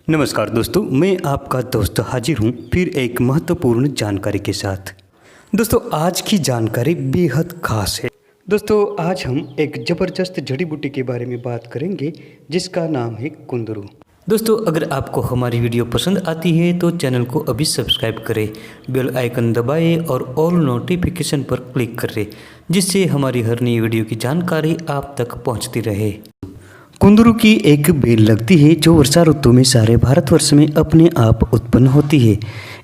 नमस्कार दोस्तों, मैं आपका दोस्त हाजिर हूँ फिर एक महत्वपूर्ण जानकारी के साथ। दोस्तों आज की जानकारी बेहद खास है। दोस्तों आज हम एक ज़बरदस्त जड़ी बूटी के बारे में बात करेंगे जिसका नाम है कुंदरू। दोस्तों अगर आपको हमारी वीडियो पसंद आती है तो चैनल को अभी सब्सक्राइब करें, बेल आइकन दबाएं और ऑल नोटिफिकेशन पर क्लिक करें जिससे हमारी हर नई वीडियो की जानकारी आप तक पहुंचती रहे। कुंदरू की एक बेल लगती है जो वर्षा ऋतु में सारे भारतवर्ष में अपने आप उत्पन्न होती है।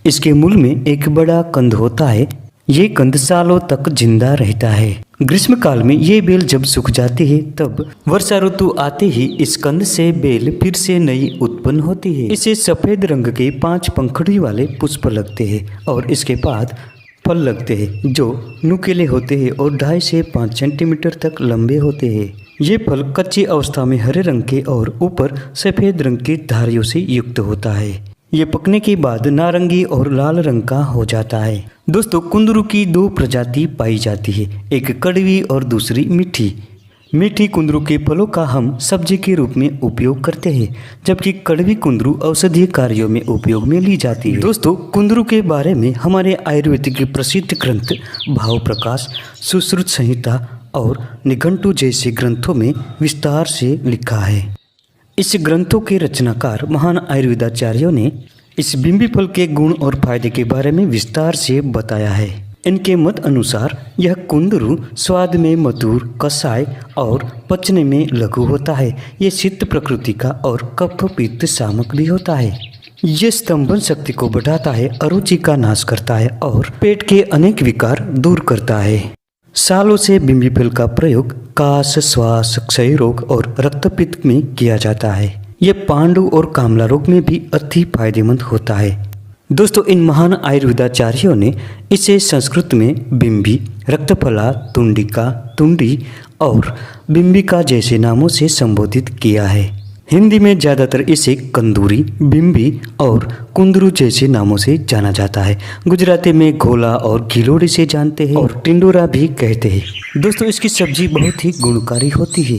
इसके मूल में एक बड़ा कंद होता है। ये कंद सालों तक जिंदा रहता है। ग्रीष्म काल में ये बेल जब सूख जाती है तब वर्षा ऋतु आते ही इस कंद से बेल फिर से नई उत्पन्न होती है। इसे सफेद रंग के 5 पंखुड़ी वाले पुष्प लगते हैं और इसके बाद फल लगते हैं जो नुकीले होते हैं और 2.5 से 5 सेंटीमीटर तक लंबे होते हैं। ये फल कच्ची अवस्था में हरे रंग के और ऊपर सफ़ेद रंग की धारियों से युक्त होता है। ये पकने के बाद नारंगी और लाल रंग का हो जाता है। दोस्तों कुंदरू की 2 प्रजाति पाई जाती है, एक कड़वी और दूसरी मीठी। मीठी कुंदरू के फलों का हम सब्जी के रूप में उपयोग करते हैं जबकि कड़वी कुंदरू औषधीय कार्यों में उपयोग में ली जाती है। दोस्तों कुंदरू के बारे में हमारे आयुर्वेदिक प्रसिद्ध ग्रंथ भाव प्रकाश, सुश्रुत संहिता और निघंटु जैसे ग्रंथों में विस्तार से लिखा है। इस ग्रंथों के रचनाकार महान आयुर्वेदाचार्यों ने इस बिंबी फल के गुण और फायदे के बारे में विस्तार से बताया है। इनके मत अनुसार यह कुंदरू स्वाद में मधुर, कसाय और पचने में लघु होता है। ये शीत प्रकृति का और कफ पित्त सामक भी होता है। ये स्तंभन शक्ति को बढ़ाता है, अरुचि का नाश करता है और पेट के अनेक विकार दूर करता है। सालों से बिंबी फल का प्रयोग काश, श्वास, क्षय रोग और रक्तपित्त में किया जाता है। ये पांडु और कामला रोग में भी अति फायदेमंद होता है। दोस्तों इन महान आयुर्वेदाचार्यों ने इसे संस्कृत में बिंबी, रक्तफला, तुंडिका, तुंडी और बिंबिका जैसे नामों से संबोधित किया है। हिंदी में ज़्यादातर इसे कंदूरी, बिंबी और कुंदरू जैसे नामों से जाना जाता है। गुजराती में घोला और घिलोड़ी से जानते हैं और टिंडोरा भी कहते हैं। दोस्तों इसकी सब्जी बहुत ही गुणकारी होती है।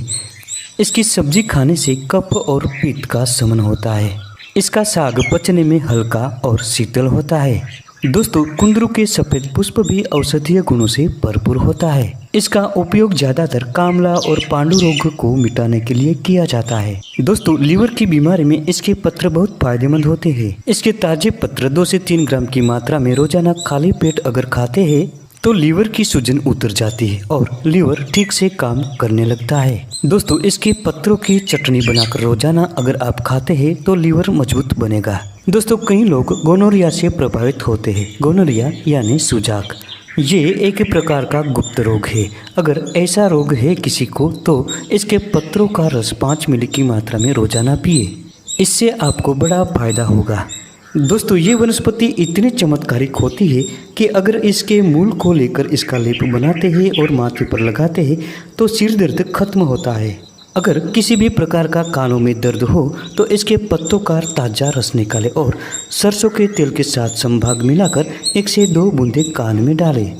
इसकी सब्जी खाने से कफ और पित्त का शमन होता है। इसका साग पचने में हल्का और शीतल होता है। दोस्तों कुंदरू के सफ़ेद पुष्प भी औषधीय गुणों से भरपूर होता है। इसका उपयोग ज़्यादातर कामला और पांडु रोग को मिटाने के लिए किया जाता है। दोस्तों लीवर की बीमारी में इसके पत्र बहुत फायदेमंद होते हैं। इसके ताजे पत्र 2 से 3 ग्राम की मात्रा में रोजाना खाली पेट अगर खाते हैं तो लीवर की सूजन उतर जाती है और लीवर ठीक से काम करने लगता है। दोस्तों इसके पत्रों की चटनी बनाकर रोजाना अगर आप खाते हैं तो लीवर मजबूत बनेगा। दोस्तों कई लोग गोनोरिया से प्रभावित होते हैं। गोनोरिया यानी सुजाक, ये एक प्रकार का गुप्त रोग है। अगर ऐसा रोग है किसी को तो इसके पत्रों का रस 5 मिली की मात्रा में रोजाना पिए, इससे आपको बड़ा फायदा होगा। दोस्तों ये वनस्पति इतनी चमत्कारिक होती है कि अगर इसके मूल को लेकर इसका लेप बनाते हैं और माथे पर लगाते हैं तो सिर दर्द खत्म होता है। अगर किसी भी प्रकार का कानों में दर्द हो तो इसके पत्तों का ताज़ा रस निकालें और सरसों के तेल के साथ संभाग मिलाकर 1 से 2 बूंदे कान में डालें।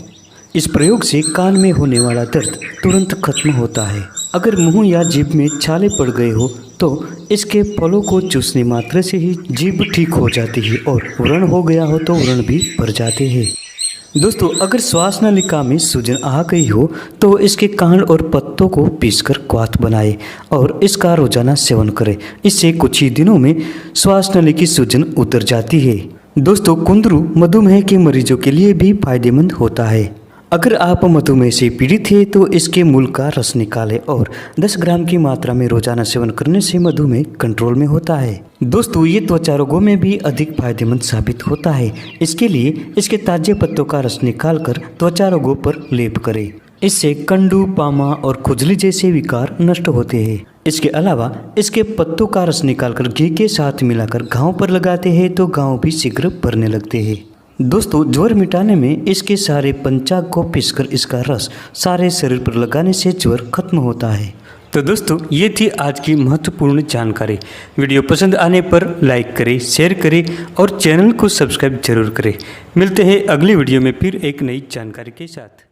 इस प्रयोग से कान में होने वाला दर्द तुरंत खत्म होता है। अगर मुंह या जीभ में छाले पड़ गए हो तो इसके फलों को चूसने मात्र से ही जीभ ठीक हो जाती है और व्रण हो गया हो तो व्रण भी भर जाते हैं। दोस्तों अगर श्वास नलिका में सूजन आ गई हो तो इसके कांड और पत्तों को पीसकर क्वाथ बनाएं और इसका रोजाना सेवन करें। इससे कुछ ही दिनों में श्वास नली की सूजन उतर जाती है। दोस्तों कुंदरू मधुमेह के मरीजों के लिए भी फायदेमंद होता है। अगर आप मधुमेह से पीड़ित हैं तो इसके मूल का रस निकालें और 10 ग्राम की मात्रा में रोजाना सेवन करने से मधुमेह कंट्रोल में होता है। दोस्तों ये त्वचा रोगों में भी अधिक फायदेमंद साबित होता है। इसके लिए इसके ताजे पत्तों का रस निकालकर त्वचा रोगों पर लेप करें। इससे कंडू, पामा और खुजली जैसे विकार नष्ट होते हैं। इसके अलावा इसके पत्तों का रस निकालकर घी के साथ मिलाकर घाव पर लगाते हैं तो घाव भी शीघ्र भरने लगते हैं। दोस्तों ज्वर मिटाने में इसके सारे पंचांग को पीसकर इसका रस सारे शरीर पर लगाने से ज्वर खत्म होता है। तो दोस्तों ये थी आज की महत्वपूर्ण जानकारी। वीडियो पसंद आने पर लाइक करें, शेयर करें और चैनल को सब्सक्राइब जरूर करें। मिलते हैं अगली वीडियो में फिर एक नई जानकारी के साथ।